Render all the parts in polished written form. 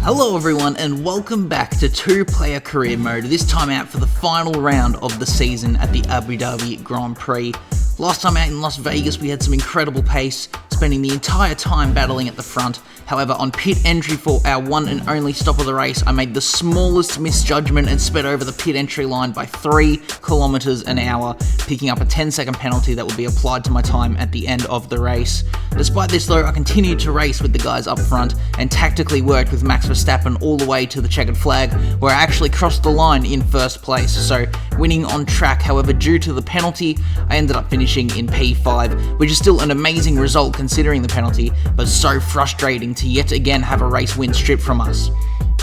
Hello everyone and welcome back to two-player career mode, this time out for the final round of the season at the Abu Dhabi Grand Prix. Last time out in Las Vegas we had some incredible pace, spending the entire time battling at the front. However, on pit entry for our one and only stop of the race, I made the smallest misjudgment and sped over the pit entry line by 3 kilometers an hour, picking up a 10-second penalty that would be applied to my time at the end of the race. Despite this though, I continued to race with the guys up front and tactically worked with Max Verstappen all the way to the checkered flag, where I actually crossed the line in first place, so winning on track. However, due to the penalty, I ended up finishing in P5, which is still an amazing result considering the penalty, but so frustrating to yet again have a race win stripped from us.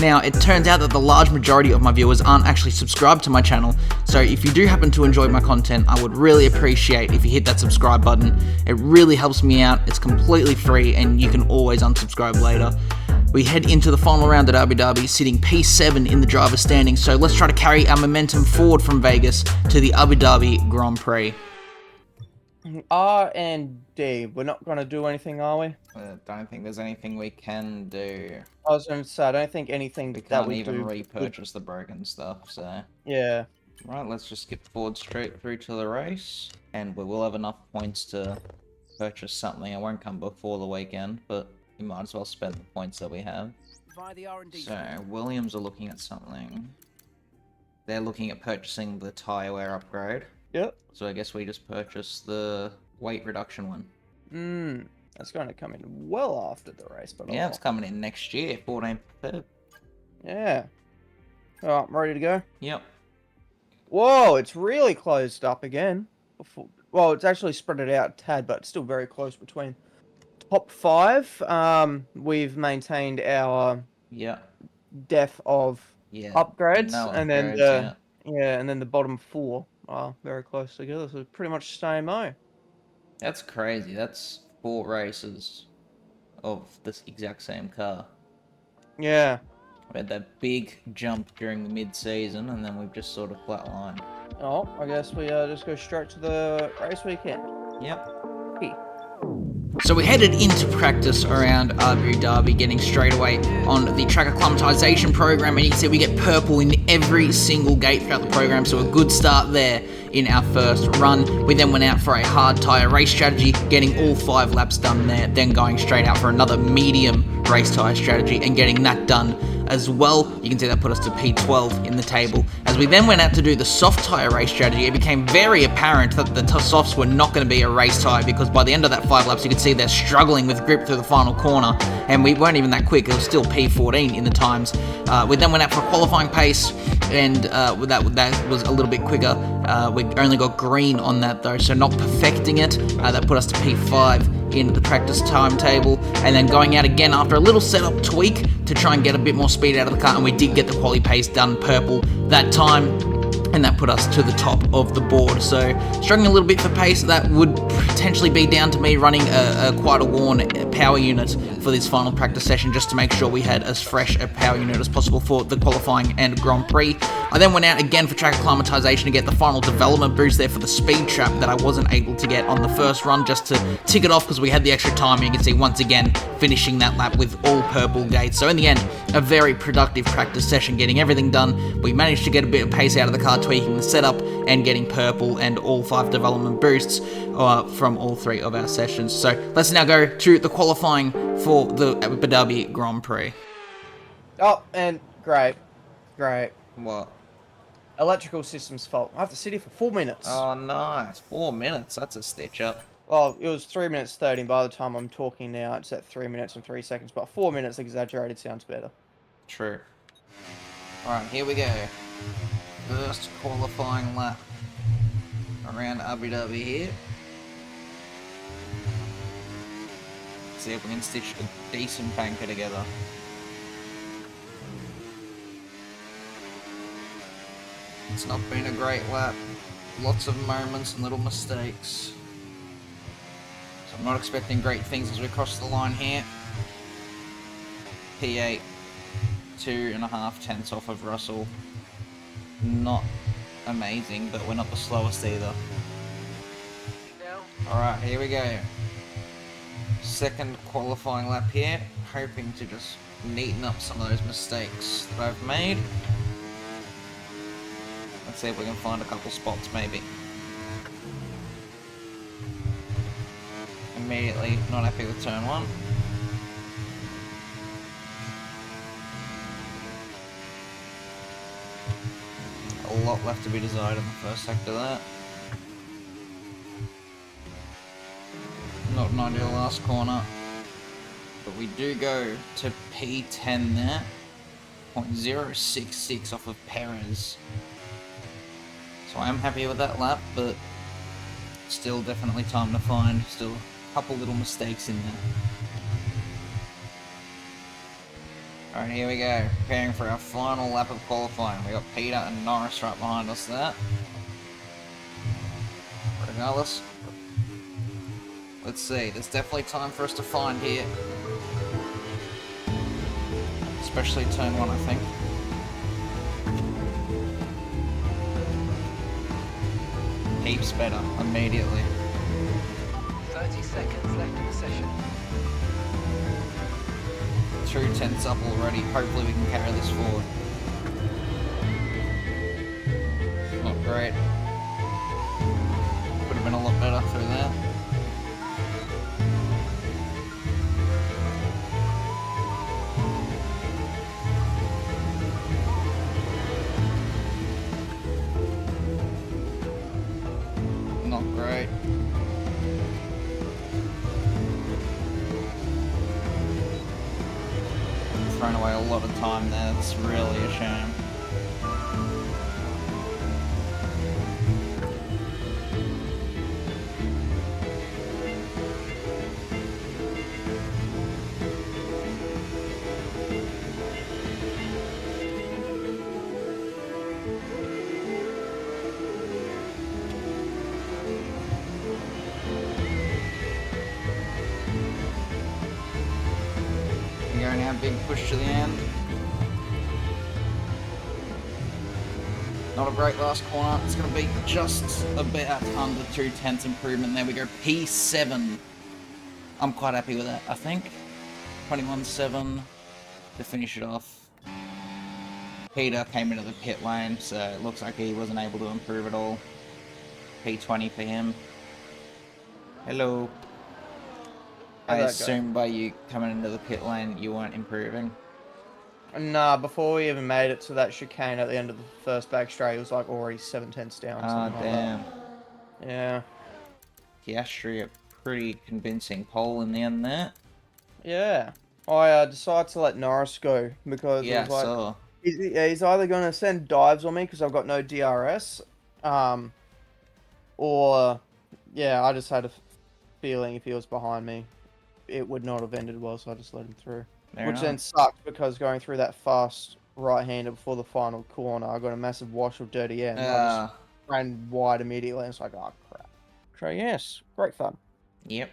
Now, it turns out that the large majority of my viewers aren't actually subscribed to my channel, so if you do happen to enjoy my content, I would really appreciate if you hit that subscribe button. It really helps me out, it's completely free, and you can always unsubscribe later. We head into the final round at Abu Dhabi, sitting P7 in the driver's standing, so let's try to carry our momentum forward from Vegas to the Abu Dhabi Grand Prix. R and D. We're not going to do anything, are we? I don't think there's anything we can do. I was going to say, I don't think anything We that can't we even do repurchase the broken stuff, so... Yeah. Right, let's just skip forward straight through to the race, and we will have enough points to purchase something. It won't come before the weekend, but you might as well spend the points that we have. So, Williams are looking at something. They're looking at purchasing the tyre wear upgrade. Yep. So I guess we just purchased the weight reduction one. That's going to come in well after the race, but Yeah, it's coming in next year, 14th Feb. Yeah. Alright, I'm ready to go. Yep. Whoa, it's really closed up again. Well, it's actually spread it out a tad, but it's still very close between top 5. We've maintained our depth of upgrades, No and then and then the bottom 4 are very close together, so pretty much same O. That's crazy. That's 4 races of this exact same car. Yeah. We had that big jump during the mid-season, and then we've just sort of flatlined. Oh, I guess we just go straight to the race weekend. Yep. Hey. So we headed into practice around Abu Dhabi, getting straight away on the track acclimatization program, and you can see we get purple in every single gate throughout the program, so a good start there in our first run. We then went out for a hard tyre race strategy, getting all 5 laps done there, then going straight out for another medium race tyre strategy and getting that done as well. You can see that put us to P12 in the table. As we then went out to do the soft tyre race strategy, it became very apparent that the softs were not going to be a race tyre, because by the end of that 5 laps you could see they're struggling with grip through the final corner, and we weren't even that quick. It was still P14 in the times. We then went out for a qualifying pace, and that was a little bit quicker. We only got green on that though, so not perfecting it. That put us to P5 in the practice timetable, and then going out again after a little setup tweak to try and get a bit more speed out of the car, and we did get the quali pace done purple that time, and that put us to the top of the board. So struggling a little bit for pace. That would potentially be down to me running quite a worn power unit for this final practice session, just to make sure we had as fresh a power unit as possible for the qualifying and Grand Prix. I then went out again for track acclimatization to get the final development boost there for the speed trap that I wasn't able to get on the first run, just to tick it off because we had the extra time. And you can see once again finishing that lap with all purple gates. So in the end, a very productive practice session, getting everything done. We managed to get a bit of pace out of the car, tweaking the setup and getting purple and all 5 development boosts from all 3 of our sessions. So let's now go to the qualifying for the Abu Dhabi Grand Prix. Oh, and great. What? Electrical system's fault. I have to sit here for 4 minutes. Oh, nice. 4 minutes. That's a stitch up. Well, it was 3 minutes 30. By the time I'm talking now, it's at 3 minutes and 3 seconds. But 4 minutes exaggerated sounds better. True. Alright, here we go. First qualifying lap around Abu Dhabi here. See if we can stitch a decent banker together. It's not been a great lap. Lots of moments and little mistakes. So I'm not expecting great things as we cross the line here. P8, 2.5 tenths off of Russell. Not amazing, but we're not the slowest either. Alright, here we go. Second qualifying lap here. Hoping to just neaten up some of those mistakes that I've made. Let's see if we can find a couple spots maybe. Immediately not happy with turn 1. A lot left to be desired in the first sector there. Not an ideal last corner. But we do go to P10 there. 0.066 off of Perez. So I am happy with that lap, but still definitely time to find. Still a couple little mistakes in there. Alright, here we go. Preparing for our final lap of qualifying. We got Peter and Norris right behind us there. Regardless, let's see. There's definitely time for us to find here. Especially turn 1, I think. Heaps better, immediately. 30 seconds left in the session. 2 tenths up already. Hopefully we can carry this forward. Not great. Could have been a lot better through that. Not great. Thrown away a lot of time there. That's really a shame. Going now, big push to the end. Not a great last corner. It's going to be just about under 2 tenths improvement. There we go, P7. I'm quite happy with that, I think. 21.7 to finish it off. Peter came into the pit lane, so it looks like he wasn't able to improve at all. P20 for him. Hello. I assume by you coming into the pit lane, you weren't improving. Nah, before we even made it to that chicane at the end of the first back straight, it was like already 7 tenths down. Ah, damn. Like yeah. Piastri, a pretty convincing pole in the end there. Yeah. I decided to let Norris go because Yeah, it was like, so he's either going to send dives on me because I've got no DRS, or, yeah, I just had a feeling if he was behind me, it would not have ended well, so I just let him through. Which then sucked because going through that fast right-hander before the final corner, I got a massive wash of dirty air and I just ran wide immediately, and it's like, oh crap. So yes, great fun. Yep.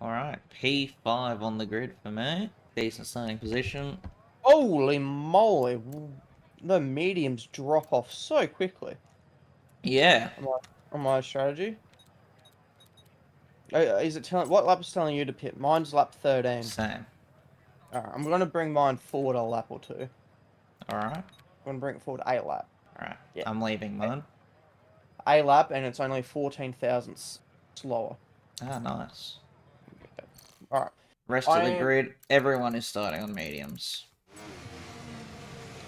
Alright, P5 on the grid for me. Decent starting position. Holy moly, the mediums drop off so quickly. Yeah. On my strategy. Is it telling, what lap is telling you to pit? Mine's lap 13. Same. Alright, I'm gonna bring mine forward a lap or two. Alright. I'm gonna bring it forward a lap. Alright. Yeah. I'm leaving mine. A lap, and it's only 14 thousandths slower. Ah, nice. Alright. Rest of the grid, everyone is starting on mediums.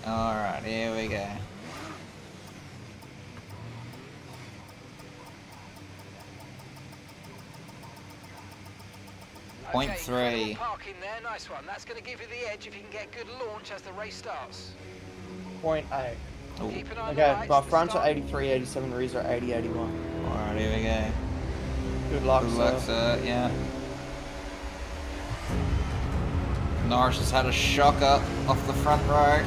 Alright, here we go. Point Okay, 3. park in there, nice one. That's going to give you the edge if you can get good launch as the race starts. Point A. Ooh. Keep an eye on the Okay, lights, my the fronts are start- 83, 87, rears are 80, 81. Alright, here we go. Good luck, Good luck, sir. Yeah. Norris has had a shocker off the front row.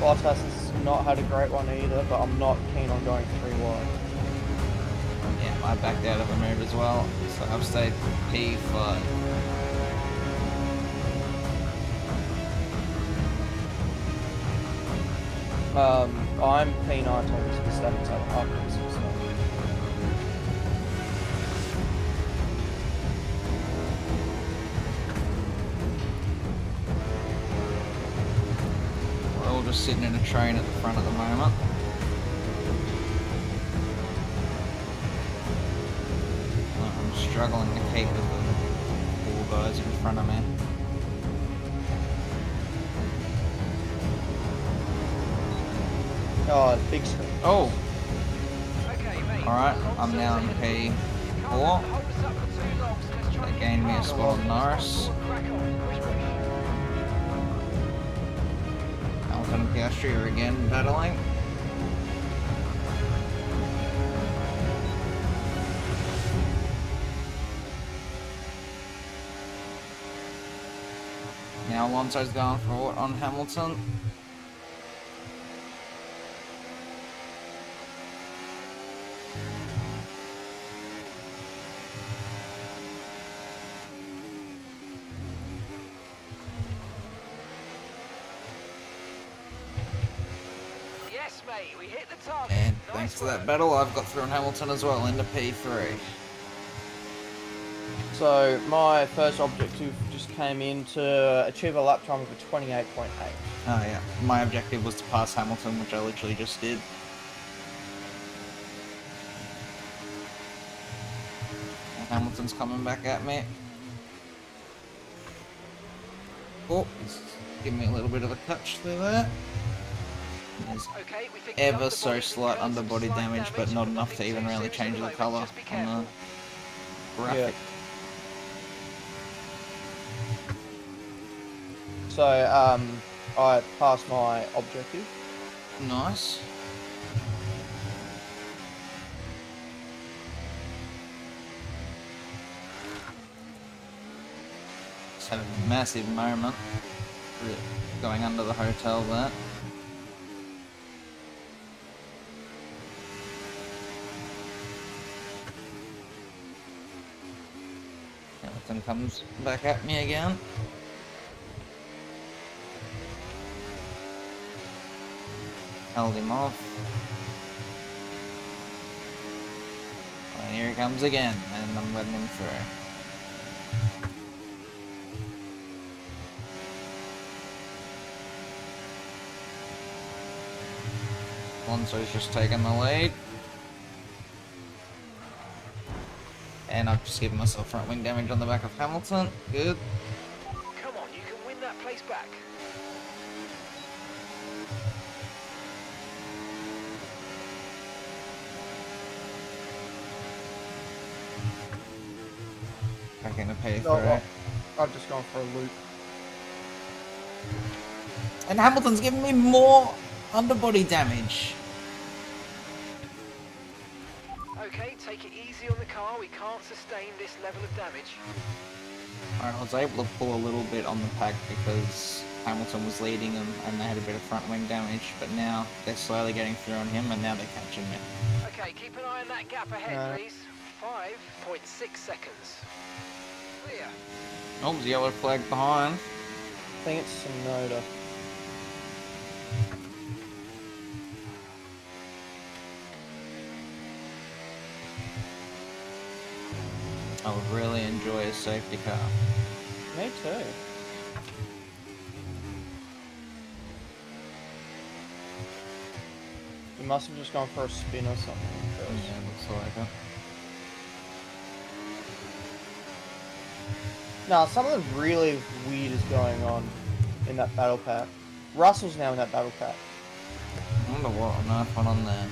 Bottas has not had a great one either, but I'm not keen on going 3 wide. Yeah, I backed out of a move as well, so I've stayed P5. I'm P9 Thomas, the stats are up and some stuff. just sitting in a train at the front at the moment. I'm struggling to keep with the 4 guys in front of me. Oh, big screen. Oh! Okay, mate. Alright, I'm now in P4. Hold us up for too long, so let's try They and gained keep me a calm. spot on Norris. Crack on. Push, push. Hamilton and Piastri are again battling. Now Alonso's going for it on Hamilton. Yes, mate. We hit the target. And Nice thanks to work. that battle, I've got through on Hamilton as well into P3. So my first objective just came in to achieve a lap time of a 28.8. Oh yeah, my objective was to pass Hamilton, which I literally just did. And Hamilton's coming back at me. Oh, he's giving me a little bit of a touch through there. There's Okay, we think ever the so underbody slight incurred some underbody slight damage, but not enough to nothing even too really serious at change the the moment, colour just be on careful. the graphic. So I passed my objective. Nice. Just had a massive moment going under the hotel there. Hamilton comes back at me again. Held him off. And here he comes again, and I'm letting him through. Alonso's just taken the lead. And I've just given myself front wing damage on the back of Hamilton. Good. Come on, you can win that place back. Back into P3. Oh, well, I've just gone for a loop. And Hamilton's giving me more underbody damage. Okay, take it easy on the car. We can't sustain this level of damage. Alright, I was able to pull a little bit on the pack because Hamilton was leading them and they had a bit of front wing damage, but now they're slowly getting through on him and now they're catching me. Okay, keep an eye on that gap ahead, please. 5.6 seconds. Clear. Oh, there's a yellow flag behind. I think it's Sonoda. I would really enjoy a safety car. Me too. You must have just gone for a spin or something. Yeah, looks like it. Nah, something really weird is going on in that battle pack. Russell's now in that battle pack. I wonder what on earth went on there.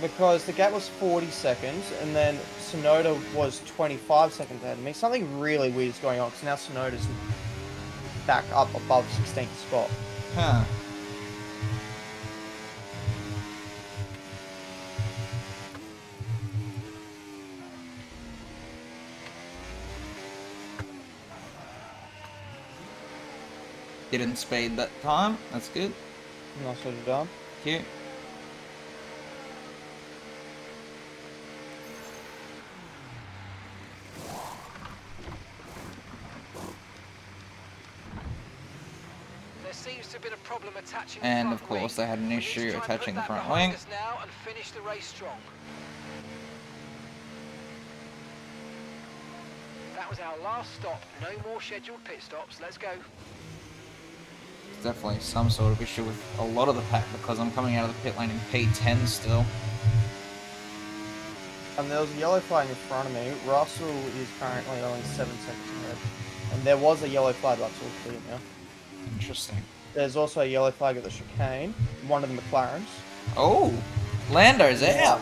Because the gap was 40 seconds, and then Sonoda was 25 seconds ahead of me. Something really weird is going on, because now Sonoda's back up above 16th spot. Huh. Didn't speed that time. That's good. Nice what done. Cute. There seems to have been a problem attaching And the of front course wing. they had an We need to issue try and attaching put the that front behind wing. us now and finish the race strong. That was our last stop. No more scheduled pit stops. Let's go. There's definitely some sort of issue with a lot of the pack because I'm coming out of the pit lane in P10 still. And there was a yellow flag in front of me. Russell is currently only 7 seconds ahead. And there was a yellow flag, that's all clear now. Interesting. There's also a yellow flag at the chicane, one of the McLarens. Oh! Lando's out!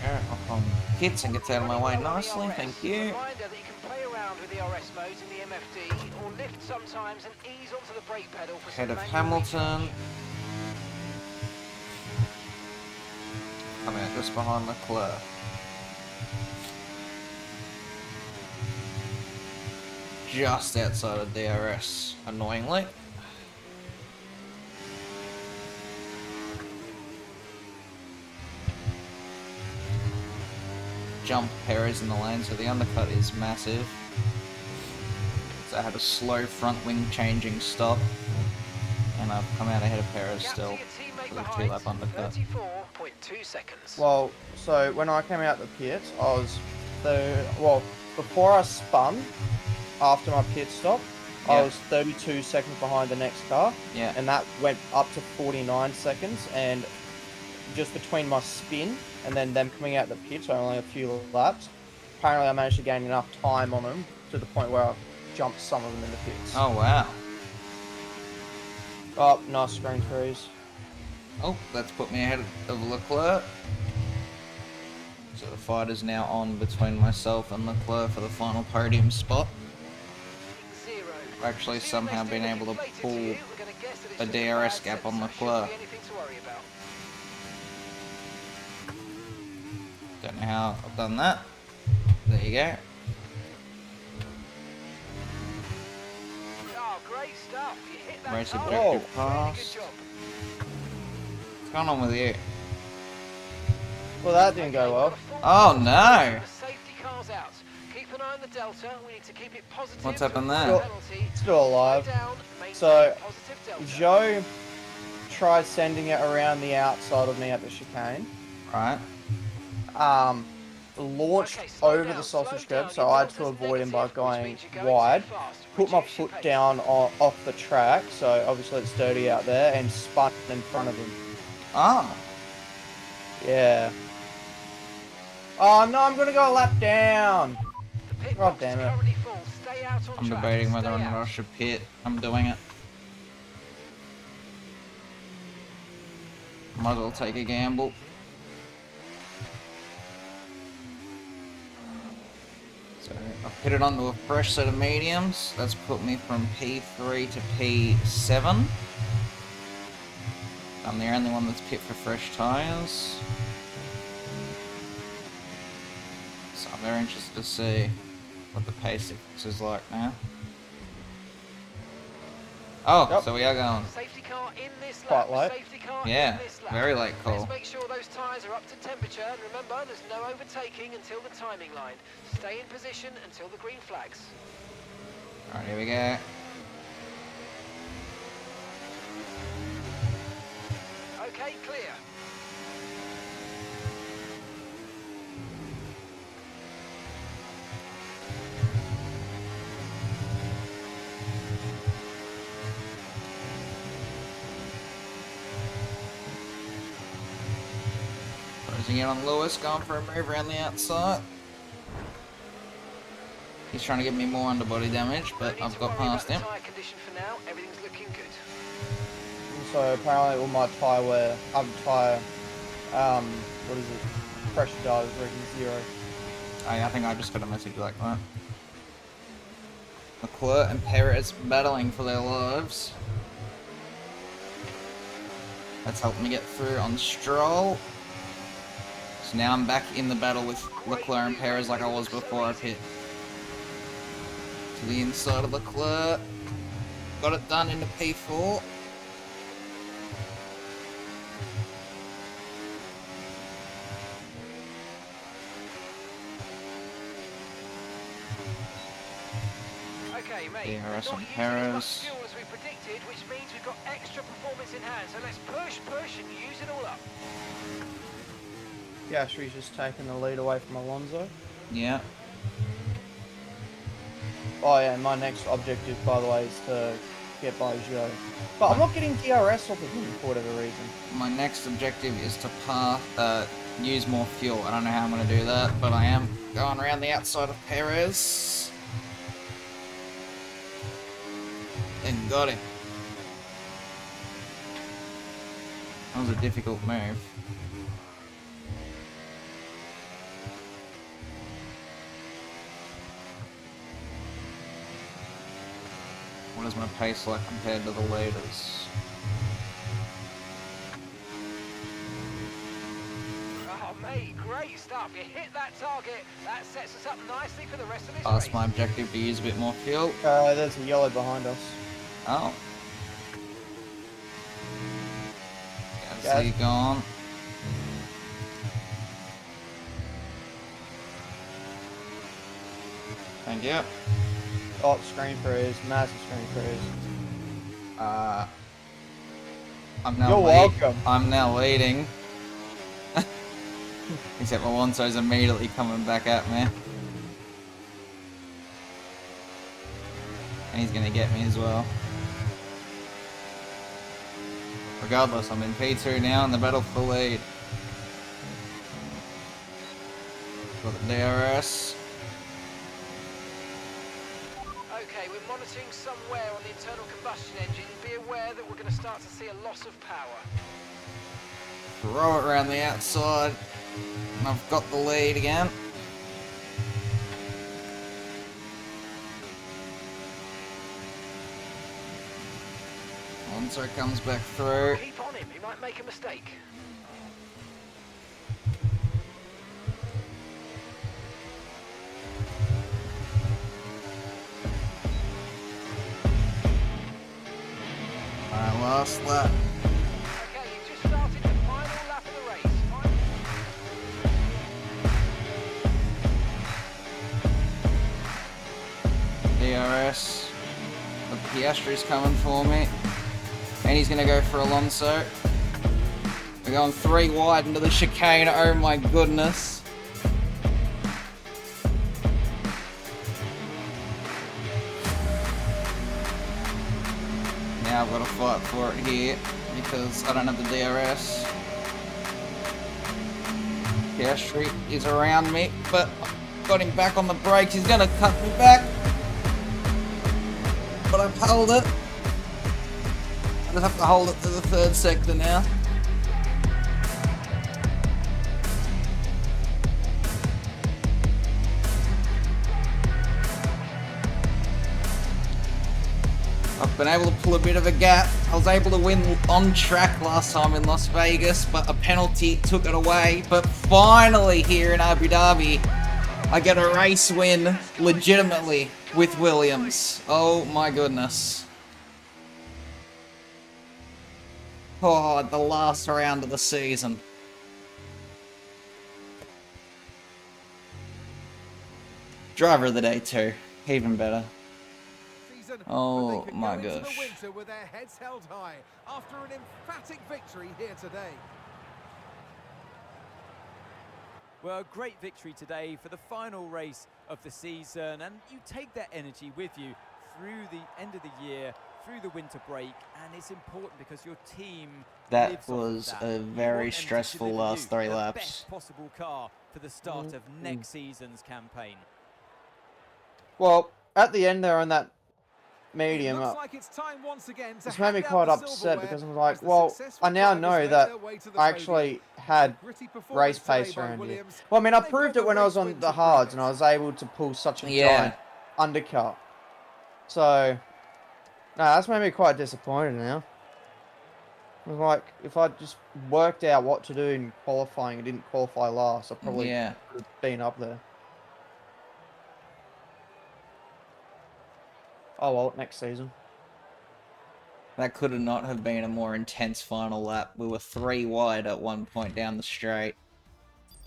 Alright, I'll come hits and gets out of my way nicely, thank you. Reminder that you can play around with the RS modes in the MFD, or lift sometimes and ease onto the brake pedal for Head some of manual Hamilton. recharge. Coming out just behind Leclerc. Just outside of DRS, annoyingly. Jump Perez in the lane, so the undercut is massive. So I had a slow front wing changing stop, and I've come out ahead of Perez Gap still to your teammate for the behind, 2-lap undercut. 34.2 seconds. Well, so when I came out the pits, I was before I spun, after my pit stop, I Yeah. was 32 seconds behind the next car, Yeah. and that went up to 49 seconds, and just between my spin and then them coming out the pits, so only a few laps, apparently I managed to gain enough time on them to the point where I jumped some of them in the pits. Oh wow. Oh, nice screen freeze. Oh, that's put me ahead of Leclerc. So the fight is now on between myself and Leclerc for the final podium spot. Zero. I've actually Assuming somehow they been still able to deflated pull you, we're gonna guess that it's a just DRS bad gap on sensor. Leclerc. Shouldn't be anything to worry about. Don't know how I've done that. There you go. Oh, great stuff. You hit that Race target. objective Really good passed. job. What's going on with you? Well, that didn't Okay, go we've well. got a full Oh, course no. with the safety cars out. Keep an eye on the delta. We need to keep it positive. What's to happened avoid there? a penalty. Still alive. Slow down, maintain So, positive delta. Joe tried sending it around the outside of me at the chicane. Right. Launched Okay, slow over down, the slow sausage down. curb, so Your I had to delta's avoid him by negative, which going means you're going wide. too fast. Put my Reduce your foot pace. down off the track, so obviously it's dirty out there, and spun in front of him. Oh. Yeah. Oh no, I'm gonna go a lap down. The pit God box damn is it. currently full. Stay out on I'm track. debating whether or Stay not I out. should pit. I'm doing it. Might as well take a gamble. So I've pitted onto a fresh set of mediums. That's put me from P3 to P7. I'm the only one that's pit for fresh tyres. So I'm very interested to see what the pace difference is like now. Oh, Yep. so we are going. Safety car in this Quite lap. late. Safety car Yeah, in this lap. very late call. Let's make sure those tyres are up to temperature. And remember, there's no overtaking until the timing line. Stay in position until the green flags. Alright, here we go. Okay, clear. Closing in on Lewis, going for a move around the outside. He's trying to give me more underbody damage, but No need I've to got worry past about him. the tyre condition for now. Everything's looking good. So apparently all my tyre wear, what is it? Pressure data is reading 0. I think I just got a message like that. Leclerc and Perez battling for their lives. That's helped me get through on Stroll. So now I'm back in the battle with Leclerc and Perez like I was before I pit. To the inside of Leclerc. Got it done into P4. Okay, mate. DRS we're not on using as Perez. much fuel as we predicted, which means we've got extra performance in hand. So let's push, and use it all up. Piastri's just taking the lead away from Alonso. Yeah. Oh yeah, and my next objective, by the way, is to get by Gio. But I'm not getting DRS off of him for whatever reason. My next objective is to use more fuel. I don't know how I'm going to do that, but I am going around the outside of Perez. And got him. That was a difficult move. What is my pace like compared to the leaders? Oh, mate, great stuff. You hit that target. That sets us up nicely for the rest of this That's race. my objective, to use a bit more fuel. There's a yellow behind us. Oh. Gas. See, gone. Thank you. Oh, screen freeze. Massive screen freeze. I'm now You're welcome. I'm now leading. Except Alonso's immediately coming back at me. And he's gonna get me as well. Regardless, I'm in P2 now in the battle for the lead. Got the DRS. Okay, we're monitoring some wear on the internal combustion engine. Be aware that we're going to start to see a loss of power. Throw it around the outside. And I've got the lead again. Alonso comes back through. Keep on him, he might make a mistake. Alright, last lap. Okay, you've just started the final lap of the race. DRS. The Piastri's coming for me. And he's going to go for Alonso. We're going 3 wide into the chicane. Oh my goodness. Now I've got to fight for it here because I don't have the DRS. Piastri is around me, but got him back on the brakes. He's going to cut me back. But I've held it. I just have to hold it to the 3rd sector now. I've been able to pull a bit of a gap. I was able to win on track last time in Las Vegas, but a penalty took it away. But finally here in Abu Dhabi, I get a race win legitimately with Williams. Oh my goodness. Oh, the last round of the season. Driver of the day too. Even better. Oh my gosh. With their heads held high after an emphatic victory here today. Well, great victory today for the final race of the season, and you take that energy with you through the end of the year, through the winter break, and it's important because your team That lives off was that. a You want very them to stressful deliver last you 3 the laps. best possible car for the start of next season's campaign. Well, at the end there on that It medium, looks like it's time once again to this made me hand out quite the upset silverware because I'm like, as the well, successful I now drivers know make that their way to the I podium. actually had Gritty race performance today pace by around here. Williams, Well, I mean, I and they've proved got it when the I was race on win the to hards and bring I us. was able to pull such a Yeah. giant undercut. So, no, that's made me quite disappointed now. I was like, if I just worked out what to do in qualifying and didn't qualify last, I probably Yeah. would have been up there. Oh well, next season. That could not have been a more intense final lap. We were 3 wide at one point down the straight.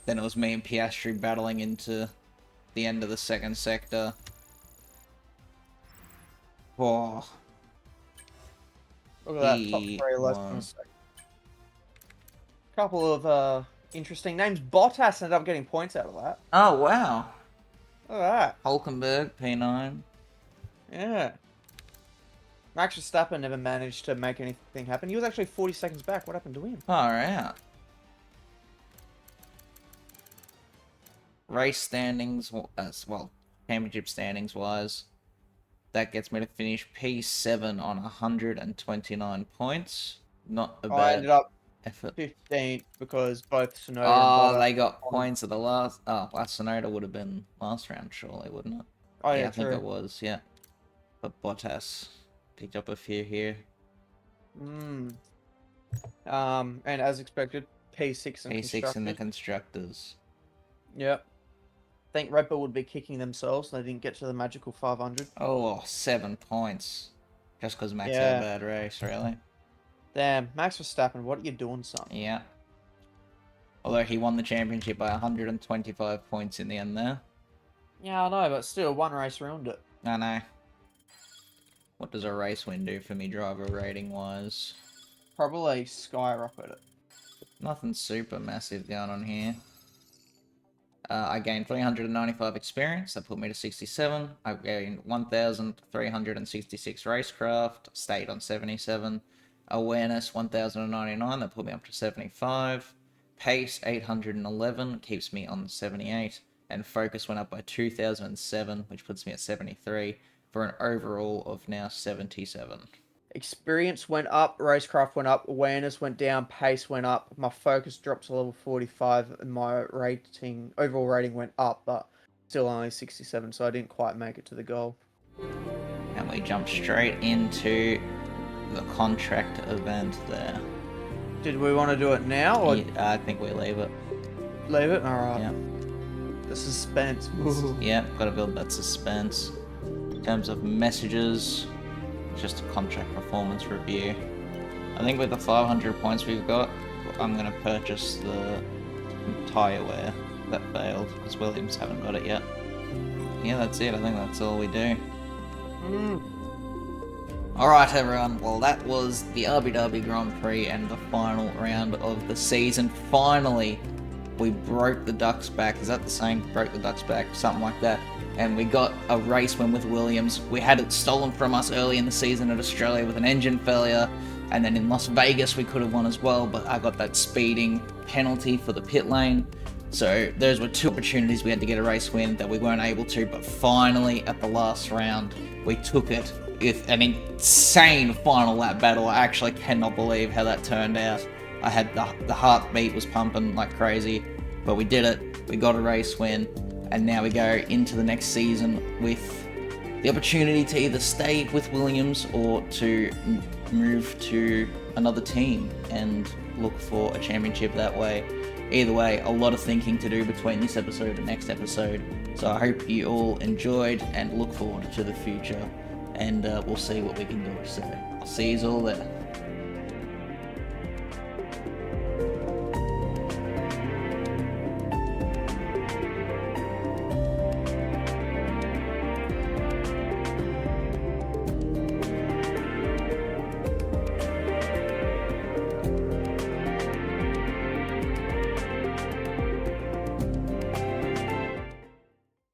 Then it was me and Piastri battling into the end of the 2nd sector. Oh, Look at that, top He 3 less than won. a second. Couple of Interesting names. Bottas ended up getting points out of that. Oh, wow. Look at that. Hulkenberg, P9. Yeah. Max Verstappen never managed to make anything happen. He was actually 40 seconds back. What happened to him? Far out. Race standings, well, championship standings wise, that gets me to finish P7 on 129 points. Not a I bad ended up effort. 15th because both Sonoda and Oh, Bottas they got won. points at the last. Oh, last Sonoda would have been last round, surely, wouldn't it? Oh, yeah, I think true. it was, yeah. But Bottas picked up a few here. And as expected, P6 and P6 in the constructors. constructors. Yep. I think Red Bull would be kicking themselves. They didn't get to the magical 500. Oh, 7 points. Just because Max had Yeah. a bad race, really. Damn, Max Verstappen, what are you doing, son? Yeah. Although he won the championship by 125 points in the end there. Yeah, I know, but still, one race ruined it. I know. What does a race win do for me driver rating wise? Probably skyrocket it. Nothing super massive going on here. I gained 395 experience, that put me to 67. I gained 1,366 racecraft, stayed on 77. Awareness 1,099, that put me up to 75. Pace 811, keeps me on 78. And focus went up by 2,007, which puts me at 73, for an overall of now 77. Experience went up, racecraft went up, awareness went down, pace went up. My focus dropped to level 45, and my overall rating went up, but still only 67, so I didn't quite make it to the goal. And we jump straight into the contract event there. Did we want to do it now, or Yeah, I think we leave it. leave it? Alright. Yeah. The suspense. Yeah, gotta build that suspense. In terms of messages, just a contract performance review. I think with the 500 points we've got, I'm gonna purchase the tyre wear that failed, because Williams haven't got it yet. Yeah, that's it. I think that's all we do. Alright everyone, well that was the Abu Dhabi Grand Prix and the final round of the season. Finally, we broke the duck's back. Is that the saying? Broke the duck's back, something like that. And we got a race win with Williams. We had it stolen from us early in the season at Australia with an engine failure, and then in Las Vegas we could have won as well, but I got that speeding penalty for the pit lane. So those were two opportunities we had to get a race win that we weren't able to, but finally at the last round we took it with an insane final lap battle. I actually cannot believe how that turned out. I had the heartbeat was pumping like crazy, but we did it. We got a race win, and now we go into the next season with the opportunity to either stay with Williams or to move to another team and look for a championship that way. Either way, a lot of thinking to do between this episode and next episode. So I hope you all enjoyed and look forward to the future, and we'll see what we can do. So I'll see you all there.